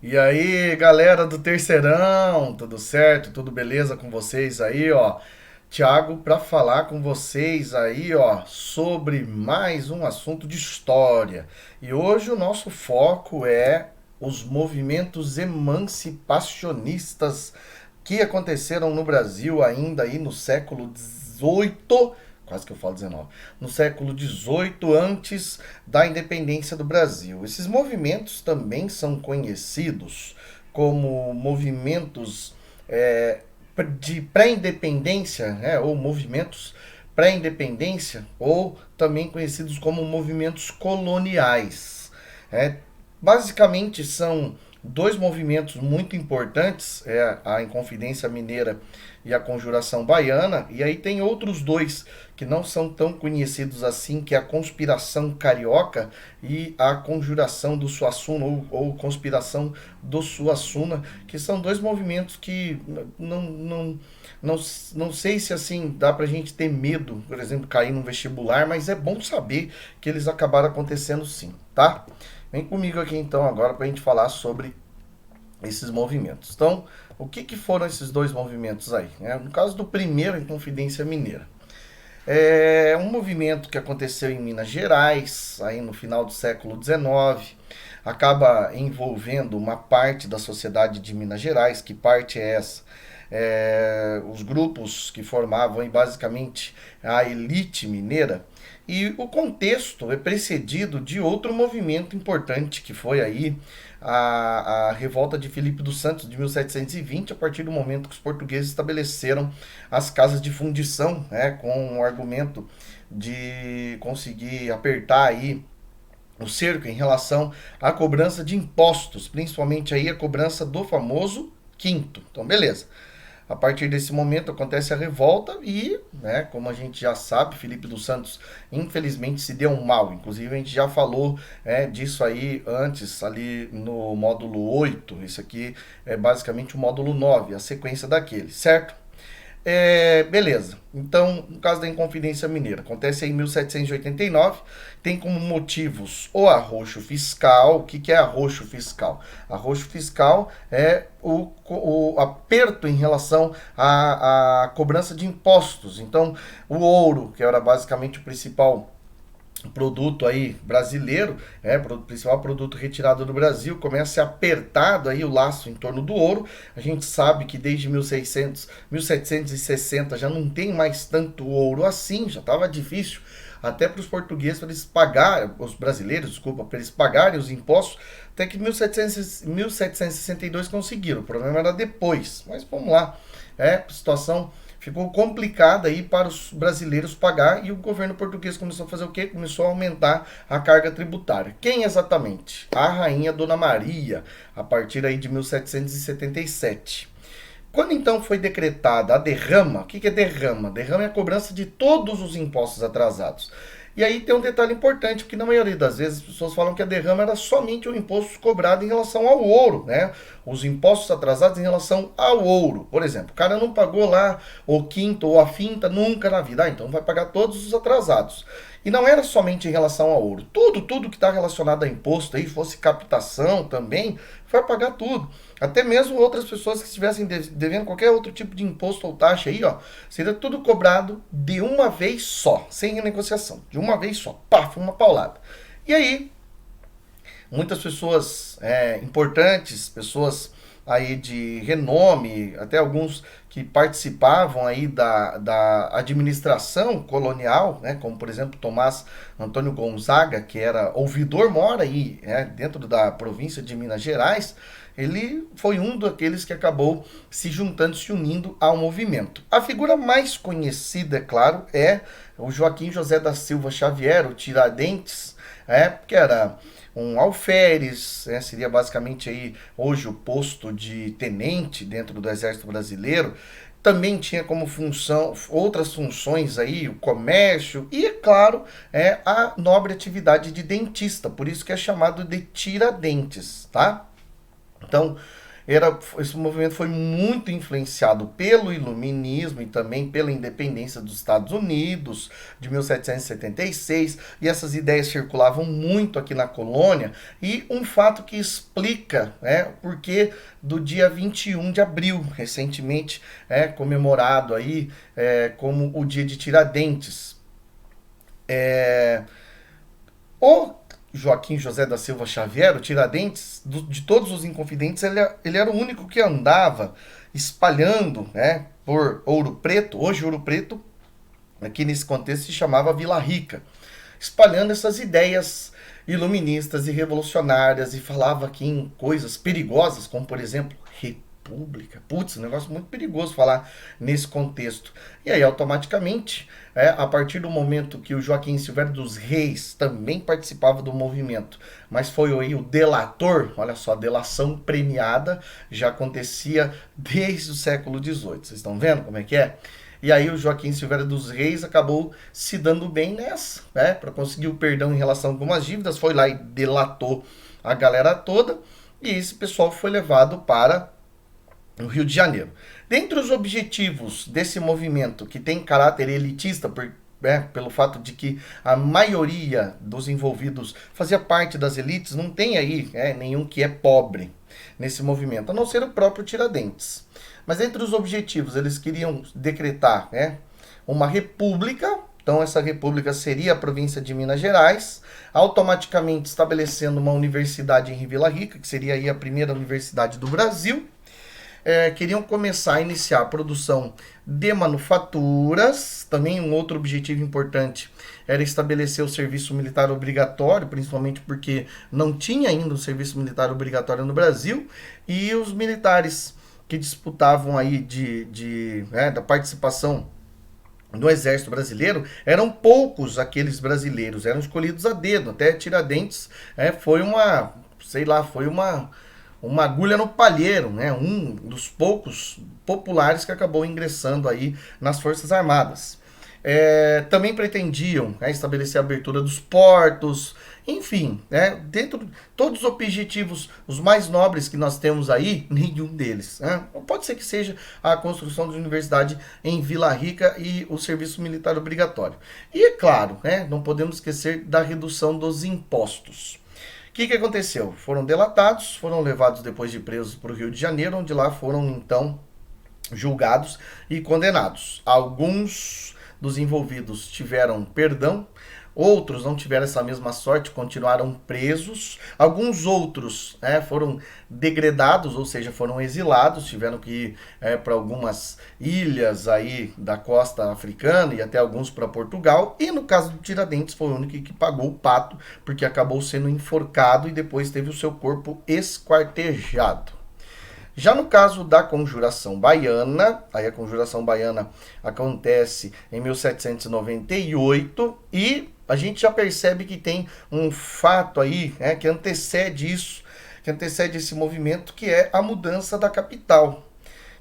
E aí, galera do Terceirão, tudo certo? Tudo beleza com vocês aí, ó? Thiago, para falar com vocês aí, ó, sobre mais um assunto de história. E hoje o nosso foco é os movimentos emancipacionistas que aconteceram no Brasil ainda aí no século XVIII, quase que eu falo XIX, no século XVIII, antes da independência do Brasil. Esses movimentos também são conhecidos como movimentos é, de pré-independência, né, ou movimentos pré-independência, ou também conhecidos como movimentos coloniais. É, basicamente são dois movimentos muito importantes, é a Inconfidência Mineira e a Conjuração Baiana, e aí tem outros dois que não são tão conhecidos assim, que é a Conspiração Carioca e a Conjuração do Suassuna, ou Conspiração do Suassuna, que são dois movimentos que não, não sei se assim dá pra gente ter medo, por exemplo, cair num vestibular, mas é bom saber que eles acabaram acontecendo sim, tá? Vem comigo aqui então agora para a gente falar sobre esses movimentos. Então, o que foram esses dois movimentos aí? No caso do primeiro, em Confidência Mineira. É um movimento que aconteceu em Minas Gerais, aí no final do século XIX, acaba envolvendo uma parte da sociedade de Minas Gerais. Que parte é essa? Os grupos que formavam basicamente a elite mineira, e o contexto é precedido de outro movimento importante que foi aí a revolta de Filipe dos Santos de 1720, a partir do momento que os portugueses estabeleceram as casas de fundição, né, com o argumento de conseguir apertar aí o cerco em relação à cobrança de impostos, principalmente aí a cobrança do famoso quinto. Então, beleza. A partir desse momento acontece a revolta e, né, como a gente já sabe, Felipe dos Santos infelizmente se deu mal. Inclusive a gente já falou disso aí antes, ali no módulo 8. Isso aqui é basicamente o módulo 9, a sequência daquele, certo? Beleza. Então, no caso da Inconfidência Mineira, acontece em 1789, tem como motivos o arroxo fiscal. O que é arroxo fiscal? Arroxo fiscal é o aperto em relação à cobrança de impostos. Então, o ouro, que era basicamente o principal produto aí brasileiro, o principal produto retirado do Brasil, começa a ser apertado aí o laço em torno do ouro. A gente sabe que desde 1600, 1760 já não tem mais tanto ouro assim, já estava difícil até para os portugueses, para eles pagarem, os brasileiros, desculpa, para eles pagarem os impostos, até que 1762 conseguiram. O problema era depois, mas vamos lá. A situação ficou complicada aí para os brasileiros pagar, e o governo português começou a fazer o quê? Começou a aumentar a carga tributária. Quem exatamente? A rainha Dona Maria, a partir aí de 1777. Quando então foi decretada a derrama, o que é derrama? Derrama é a cobrança de todos os impostos atrasados. E aí tem um detalhe importante, porque na maioria das vezes as pessoas falam que a derrama era somente o imposto cobrado em relação ao ouro, né? Os impostos atrasados em relação ao ouro. Por exemplo, o cara não pagou lá o quinto ou a finta nunca na vida, então vai pagar todos os atrasados. E não era somente em relação ao ouro. Tudo que está relacionado a imposto aí, fosse captação também, vai pagar tudo. Até mesmo outras pessoas que estivessem devendo qualquer outro tipo de imposto ou taxa aí, ó, seria tudo cobrado de uma vez só, sem negociação, de uma vez só, pá, uma paulada. E aí, muitas pessoas importantes, pessoas aí de renome, até alguns que participavam aí da administração colonial, né, como por exemplo Tomás Antônio Gonzaga, que era ouvidor-mora aí, dentro da província de Minas Gerais. Ele foi um daqueles que acabou se juntando, se unindo ao movimento. A figura mais conhecida, é claro, é o Joaquim José da Silva Xavier, o Tiradentes, que era um alferes, seria basicamente aí hoje o posto de tenente dentro do Exército Brasileiro. Também tinha como função outras funções aí, o comércio e, é claro, a nobre atividade de dentista, por isso que é chamado de Tiradentes, tá? Então, esse movimento foi muito influenciado pelo iluminismo e também pela independência dos Estados Unidos de 1776, e essas ideias circulavam muito aqui na colônia, e um fato que explica, né, porque do dia 21 de abril, recentemente comemorado aí como o dia de Tiradentes. O Joaquim José da Silva Xavier, o Tiradentes, de todos os Inconfidentes, ele era o único que andava espalhando, né, por Ouro Preto. Hoje Ouro Preto, aqui nesse contexto, se chamava Vila Rica, espalhando essas ideias iluministas e revolucionárias, e falava aqui em coisas perigosas, como por exemplo, república. Putz, um negócio muito perigoso falar nesse contexto. E aí, automaticamente, a partir do momento que o Joaquim Silvério dos Reis também participava do movimento, mas foi aí o delator, olha só, delação premiada, já acontecia desde o século XVIII. Vocês estão vendo como é que é? E aí o Joaquim Silvério dos Reis acabou se dando bem nessa, né? Para conseguir o perdão em relação a algumas dívidas, foi lá e delatou a galera toda, e esse pessoal foi levado para o Rio de Janeiro. Dentre os objetivos desse movimento, que tem caráter elitista, pelo fato de que a maioria dos envolvidos fazia parte das elites, não tem aí nenhum que é pobre nesse movimento, a não ser o próprio Tiradentes. Mas entre os objetivos, eles queriam decretar uma república. Então essa república seria a província de Minas Gerais, automaticamente estabelecendo uma universidade em Vila Rica, que seria aí a primeira universidade do Brasil. Queriam começar a iniciar a produção de manufaturas. Também um outro objetivo importante era estabelecer o serviço militar obrigatório, principalmente porque não tinha ainda o serviço militar obrigatório no Brasil, e os militares que disputavam aí da participação no exército brasileiro, eram poucos aqueles brasileiros, eram escolhidos a dedo. Até Tiradentes foi uma agulha no palheiro, né? Um dos poucos populares que acabou ingressando aí nas Forças Armadas. Também pretendiam estabelecer a abertura dos portos, enfim, dentro de todos os objetivos, os mais nobres que nós temos aí, nenhum deles. Pode ser que seja a construção de universidade em Vila Rica e o serviço militar obrigatório. E é claro, não podemos esquecer da redução dos impostos. O que aconteceu? Foram delatados, foram levados depois de presos para o Rio de Janeiro, onde lá foram então julgados e condenados. Alguns dos envolvidos tiveram perdão, outros não tiveram essa mesma sorte, continuaram presos. Alguns outros foram degradados, ou seja, foram exilados, tiveram que ir para algumas ilhas aí da costa africana e até alguns para Portugal. E no caso do Tiradentes foi o único que pagou o pato, porque acabou sendo enforcado e depois teve o seu corpo esquartejado. Já no caso da Conjuração Baiana, aí a Conjuração Baiana acontece em 1798 e a gente já percebe que tem um fato aí que antecede isso, que antecede esse movimento, que é a mudança da capital.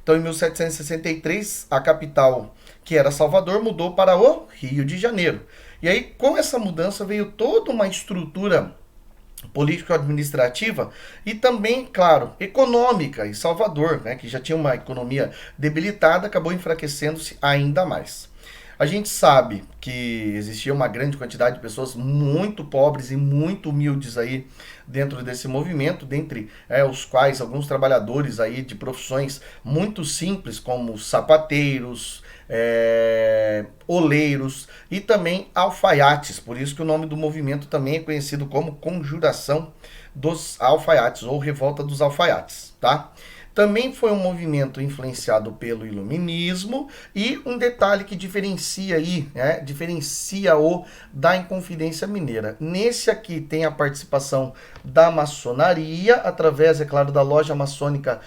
Então, em 1763, a capital, que era Salvador, mudou para o Rio de Janeiro. E aí, com essa mudança, veio toda uma estrutura político-administrativa e também, claro, econômica. E Salvador, que já tinha uma economia debilitada, acabou enfraquecendo-se ainda mais. A gente sabe que existia uma grande quantidade de pessoas muito pobres e muito humildes aí dentro desse movimento, dentre os quais alguns trabalhadores aí de profissões muito simples, como sapateiros, oleiros e também alfaiates. Por isso que o nome do movimento também é conhecido como Conjuração dos Alfaiates ou Revolta dos Alfaiates, tá? Também foi um movimento influenciado pelo iluminismo, e um detalhe que diferencia-o da Inconfidência Mineira. Nesse aqui tem a participação da maçonaria, através, é claro, da loja maçônica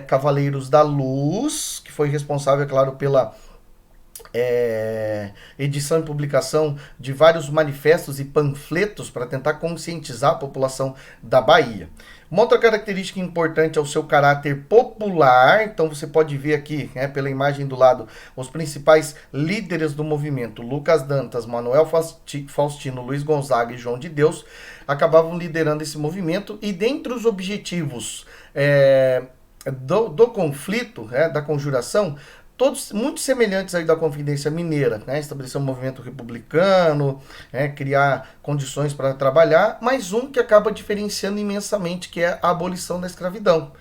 Cavaleiros da Luz, que foi responsável, é claro, pela edição e publicação de vários manifestos e panfletos para tentar conscientizar a população da Bahia. Uma outra característica importante é o seu caráter popular. Então você pode ver aqui, pela imagem do lado, os principais líderes do movimento: Lucas Dantas, Manuel Faustino, Luiz Gonzaga e João de Deus, acabavam liderando esse movimento. E dentre os objetivos do conflito, da conjuração, todos muito semelhantes aí da Confidência Mineira, estabelecer um movimento republicano, criar condições para trabalhar, mas um que acaba diferenciando imensamente, que é a abolição da escravidão.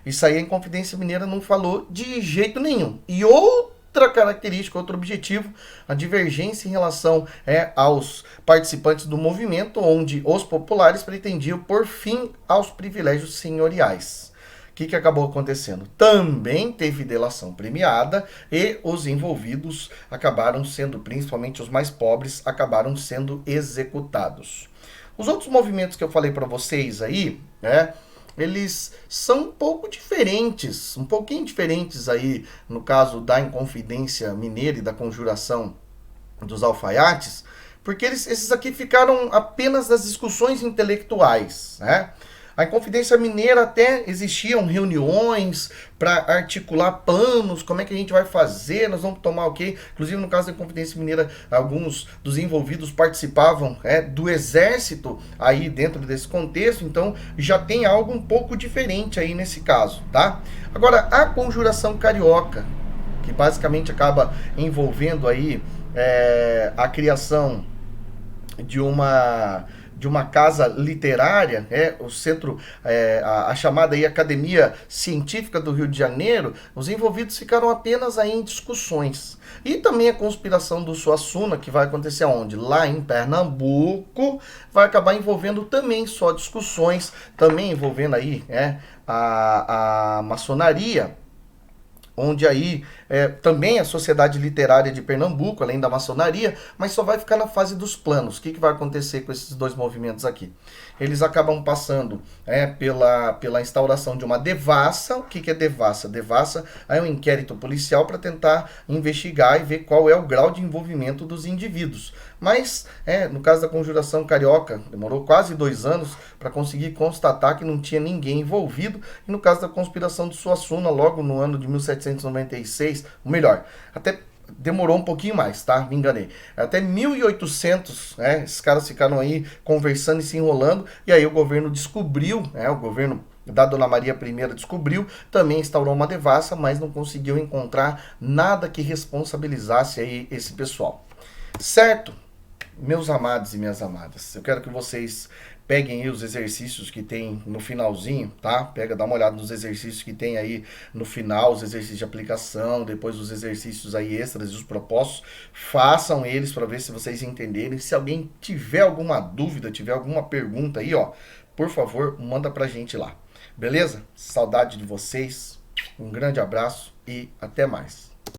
Isso aí a Confidência Mineira não falou de jeito nenhum. E outra característica, outro objetivo, a divergência em relação aos participantes do movimento, onde os populares pretendiam pôr fim aos privilégios senhoriais. O que acabou acontecendo? Também teve delação premiada e os envolvidos acabaram sendo, principalmente os mais pobres, acabaram sendo executados. Os outros movimentos que eu falei para vocês aí, eles são um pouco diferentes, um pouquinho diferentes aí, no caso da Inconfidência Mineira e da Conjuração dos Alfaiates, porque esses aqui ficaram apenas nas discussões intelectuais, A Inconfidência Mineira até existiam reuniões para articular planos, como é que a gente vai fazer, nós vamos tomar o quê? Inclusive, no caso da Inconfidência Mineira, alguns dos envolvidos participavam do exército aí dentro desse contexto, então já tem algo um pouco diferente aí nesse caso, tá? Agora, a Conjuração Carioca, que basicamente acaba envolvendo aí a criação de uma casa literária, o centro, a chamada aí Academia Científica do Rio de Janeiro, os envolvidos ficaram apenas aí em discussões. E também a conspiração do Suassuna, que vai acontecer onde? Lá em Pernambuco, vai acabar envolvendo também só discussões, também envolvendo aí a maçonaria, onde aí também a Sociedade Literária de Pernambuco, além da maçonaria, mas só vai ficar na fase dos planos. O que vai acontecer com esses dois movimentos aqui? Eles acabam passando pela instauração de uma devassa. O que é devassa? Devassa é um inquérito policial para tentar investigar e ver qual é o grau de envolvimento dos indivíduos. Mas, no caso da Conjuração Carioca, demorou quase 2 anos para conseguir constatar que não tinha ninguém envolvido. E no caso da conspiração do Suassuna, logo no ano de 1796, ou melhor, até demorou um pouquinho mais, tá? Me enganei. Até 1800, esses caras ficaram aí conversando e se enrolando, e aí o governo descobriu, o governo da Dona Maria I descobriu, também instaurou uma devassa, mas não conseguiu encontrar nada que responsabilizasse aí esse pessoal. Certo? Meus amados e minhas amadas, eu quero que vocês peguem aí os exercícios que tem no finalzinho, tá? Dá uma olhada nos exercícios que tem aí no final, os exercícios de aplicação, depois os exercícios aí extras e os propostos. Façam eles para ver se vocês entenderem. Se alguém tiver alguma dúvida, tiver alguma pergunta aí, por favor, manda pra gente lá. Beleza? Saudade de vocês, um grande abraço e até mais.